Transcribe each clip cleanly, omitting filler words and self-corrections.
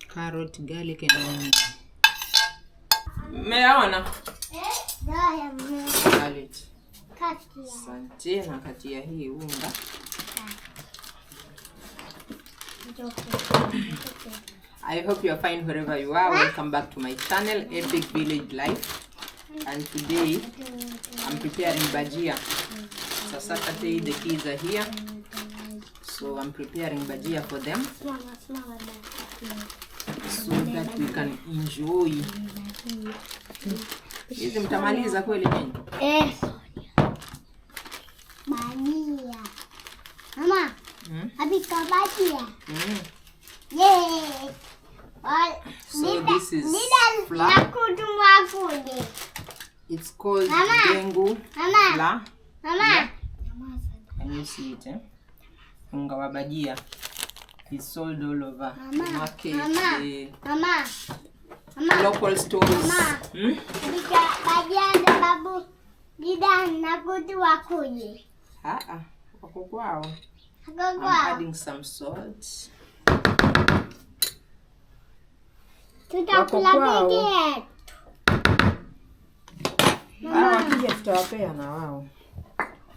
Carrot, garlic and onion. Meona? Garlic. Asante na katia hii unga. I hope you are fine wherever you are. Welcome back to my channel, Epic Village Life. And today I'm preparing bhajia. So Saturday the kids are here, so I'm preparing bhajia for them so that we can enjoy. Hizi mtamaliza kweli nini? Bhajia. Mama. Abika bhajia. Yay. So this is flour. It's called dengu flour. Mama. Yeah. Can you see it? Unga wa bhajia is sold all over the market, Mama. local stores. Abika bhajia ndo babu dida na kutu wakuje. Wako kwao. I'm adding some salt. Tutakula peke. Wakija tutawapea na wao.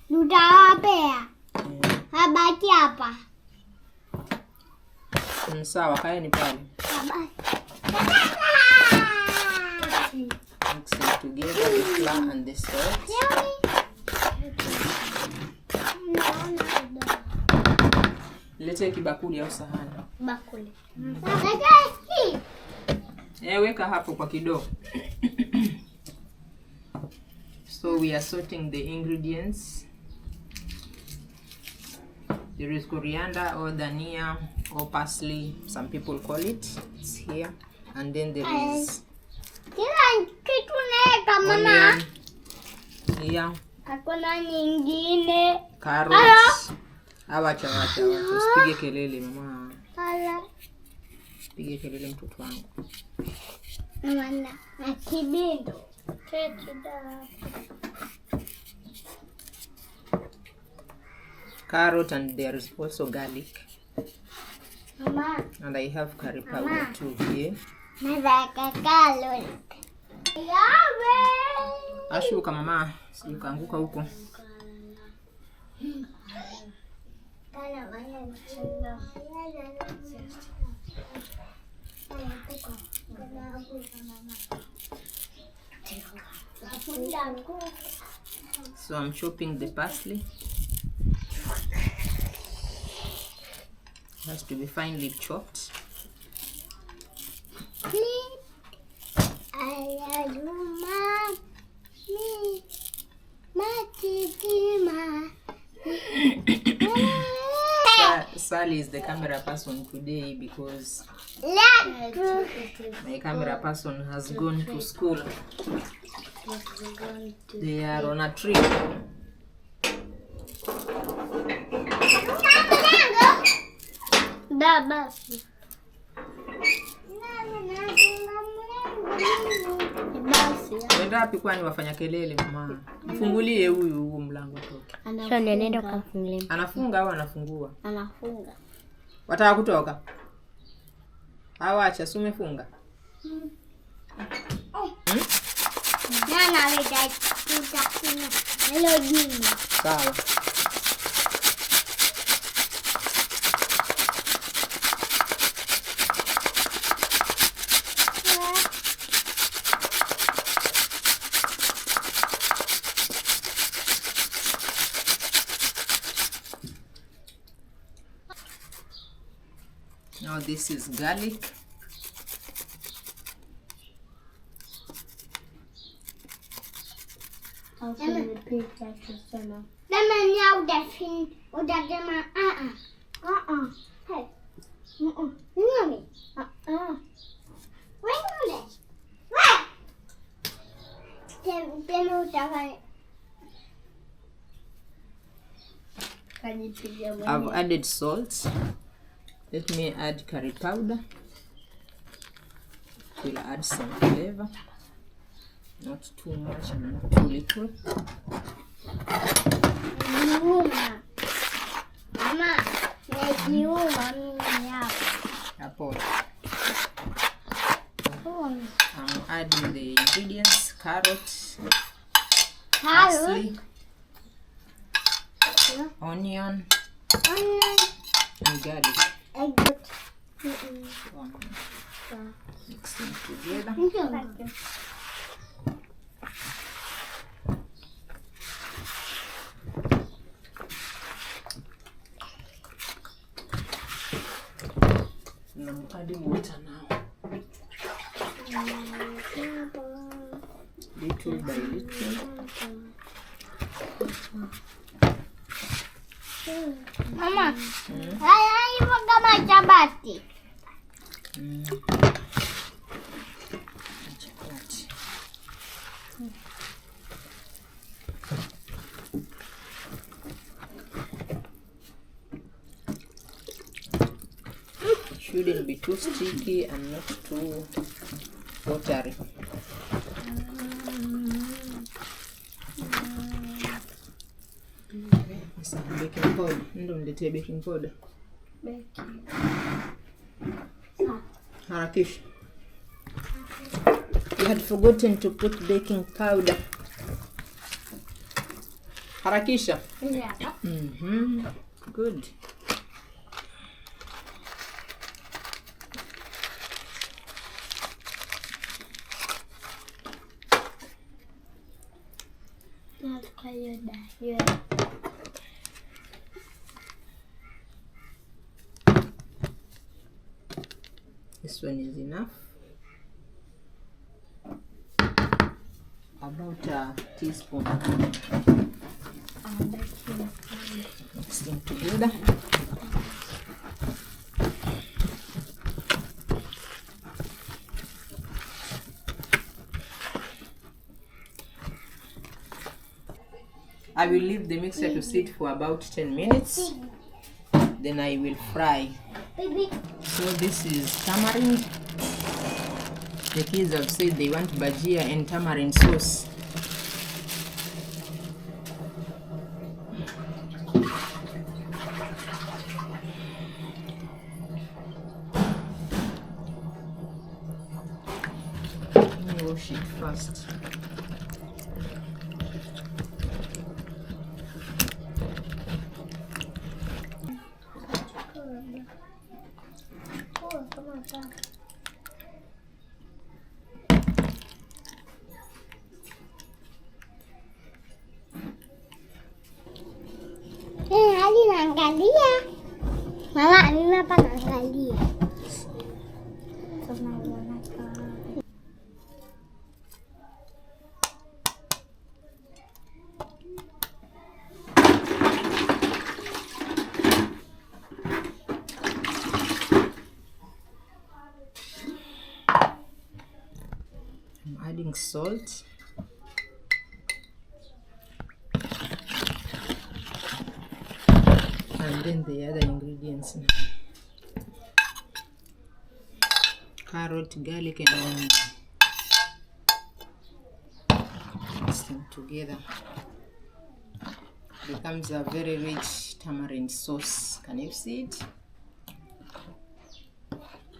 Tutawapea. Habaki hapa. Sawa, kaeni pale. Mix it together, the flour and the salt. Lete kibakuli au sahani. Bakuli. Weka hapo kwa kidogo. So we are sorting the ingredients. There is coriander or dhania or parsley, some people call it. It's here. And then there is onion. Yeah. Hakuna nyingine. Carrots. Awacha. Usipige kelele mama. Usipige kelele mtoto wangu. Mama na kibido. Carrot, and there is also garlic. Mama. And I have curry powder too here. Ashuka mama, sikuanguka huko. So I'm chopping the parsley. It has to be finely chopped. Sally is the camera person today because my camera person has gone to school. They are on a trip. Wenda wapi kwani wafanya kelele mama? Mfungulie huyu mlango toka. Sasa nenda kumfungulia. Anafunga au anafungua? Anafunga. Wataka kutoka? Acha umefunga. Nana weta tutakuna. Hello jini. Sawa. Now this is garlic. I've added salt. Let me add curry powder. We'll add some flavor. Not too much and not too little. You want Apple. Oh. I'm adding the ingredients: carrot, Carrot. parsley, onion, Onion. and garlic. Egg. Mixing together. And I'm adding water now. Little by little. Mama, haya hivyo kama chapati. Chapati. Shouldn't be too sticky and not too watery. Baking powder. Ndo niletee baking powder. Harakisha. You had forgotten to put baking powder. Harakisha. Yeah. Good. This one is enough. About a teaspoon. Mixing together. I will leave the mixture to sit for about 10 minutes. Then I will fry. So this is tamarind. The kids have said they want bhajia and tamarind sauce. Let me wash it first. Hadi naangalia. Mama, mimi hapa naangalia. I'm adding salt. And then the other ingredients now. Carrot, garlic, and onion. Mix them together. Becomes a very rich tamarind sauce. Can you see it?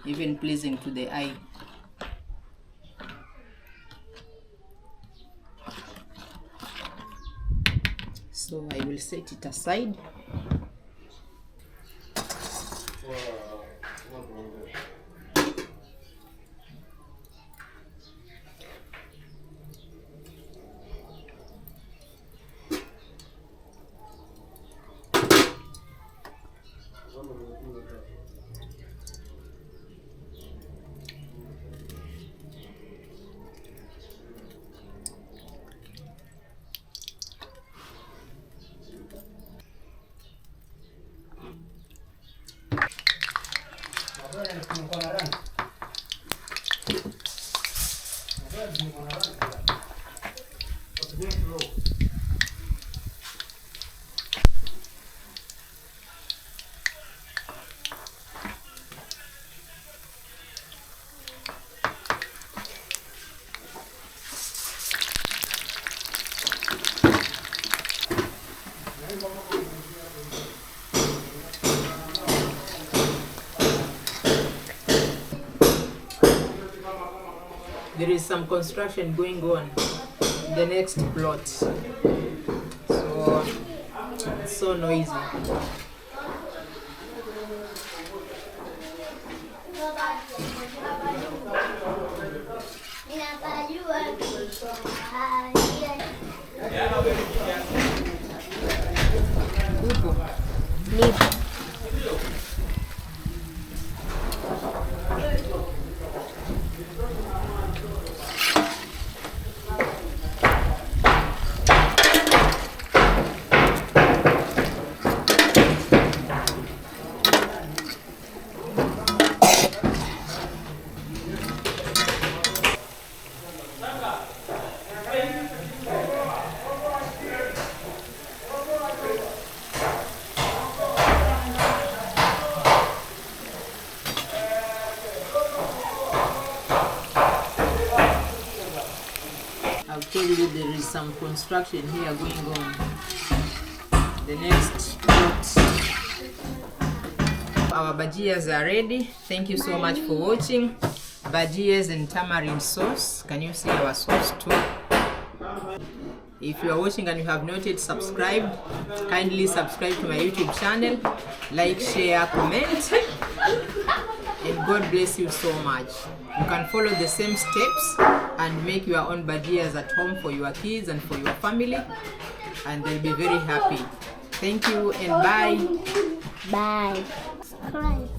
Even pleasing to the eye. So I will set it aside. there is some construction going on in the next plot, so it's so noisy. Nipo. I'll tell you there is some construction here going on. The next plot. Our bhajias are ready. Thank you so much for watching. Bhajias and tamarind sauce. Can you see our sauce too? If you are watching and you have not yet subscribed, kindly subscribe to my YouTube channel. Like, share, comment. And God bless you so much. You can follow the same steps and make your own bhajias at home for your kids and for your family, and they'll be very happy. Thank you and bye. Bye. Subscribe.